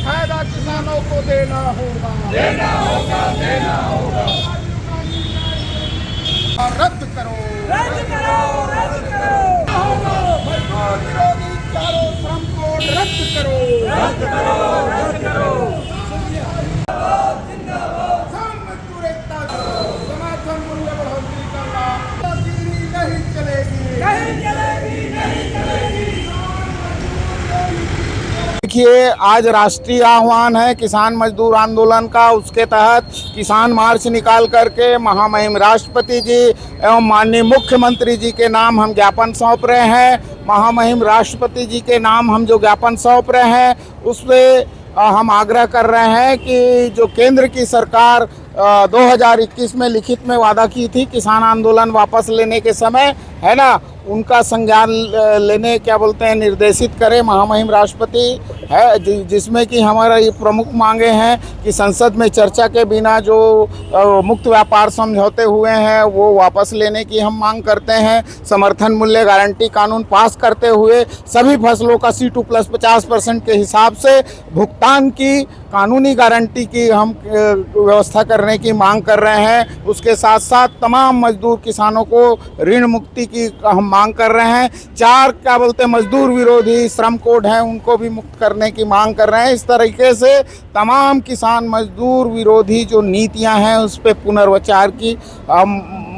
फायदा किसानों को देना होगा, देना होगा, देना होगा। और रद्द करो, रद्द करो, रद्द करो। मजदूर विरोधी चारों श्रम कोड रद्द करो, रद्द करो, रद्द करो। किसान मजदूर एकता समर्थन मूल्य बढ़ोतरी का लाभ नहीं चलेगी, नहीं चलेगी, नहीं चलेगी। देखिए, आज राष्ट्रीय आह्वान है किसान मजदूर आंदोलन का। उसके तहत किसान मार्च निकाल करके महामहिम राष्ट्रपति जी एवं माननीय मुख्यमंत्री जी के नाम हम ज्ञापन सौंप रहे हैं। महामहिम राष्ट्रपति जी के नाम हम जो ज्ञापन सौंप रहे हैं उसमें हम आग्रह कर रहे हैं कि जो केंद्र की सरकार 2021 में लिखित में वादा की थी किसान आंदोलन वापस लेने के समय, है ना, उनका संज्ञान लेने क्या बोलते हैं निर्देशित करें महामहिम राष्ट्रपति है, जिसमें कि हमारा ये प्रमुख मांगे हैं कि संसद में चर्चा के बिना जो मुक्त व्यापार समझौते हुए हैं वो वापस लेने की हम मांग करते हैं। समर्थन मूल्य गारंटी कानून पास करते हुए सभी फसलों का C2+50% के हिसाब से भुगतान की कानूनी गारंटी की हम व्यवस्था करने की मांग कर रहे हैं। उसके साथ साथ तमाम मजदूर किसानों को ऋण मुक्ति की हम मांग कर रहे हैं। 4 क्या बोलते हैं मजदूर विरोधी श्रम कोड हैं उनको भी मुक्त करने की मांग कर रहे हैं। इस तरीके से तमाम किसान मजदूर विरोधी जो नीतियां हैं उस पर पुनर्विचार की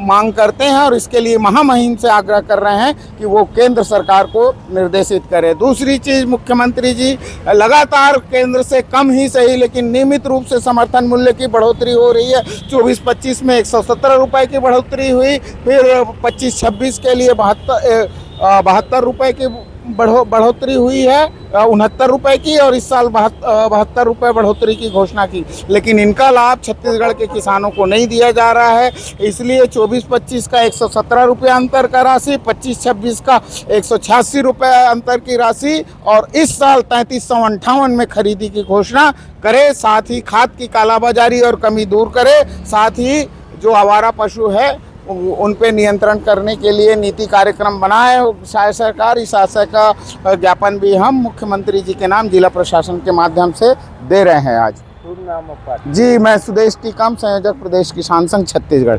मांग करते हैं और इसके लिए महामहिम से आग्रह कर रहे हैं कि वो केंद्र सरकार को निर्देशित करे। दूसरी चीज़, मुख्यमंत्री जी लगातार केंद्र से कम ही सही लेकिन नियमित रूप से समर्थन मूल्य की बढ़ोतरी हो रही है। 24-25 में 117 रुपये की बढ़ोतरी हुई, फिर 25-26 के लिए 72 रुपये की बढ़ोतरी हुई है, 69 रुपये की, और इस साल 72 रुपये बढ़ोतरी की घोषणा की, लेकिन इनका लाभ छत्तीसगढ़ के किसानों को नहीं दिया जा रहा है। इसलिए 24-25 का 117 रुपये अंतर का राशि, 25-26 का 186 रुपये अंतर की राशि और इस साल 3358 में खरीदी की घोषणा करे। साथ ही खाद की कालाबाजारी और कमी दूर करे। साथ ही जो आवारा पशु है उन पे नियंत्रण करने के लिए नीति कार्यक्रम बनाए सरकार। इस आशय का ज्ञापन भी हम मुख्यमंत्री जी के नाम जिला प्रशासन के माध्यम से दे रहे हैं आज। जी, मैं सुदेश टीकम, संयोजक प्रदेश किसान संघ छत्तीसगढ़।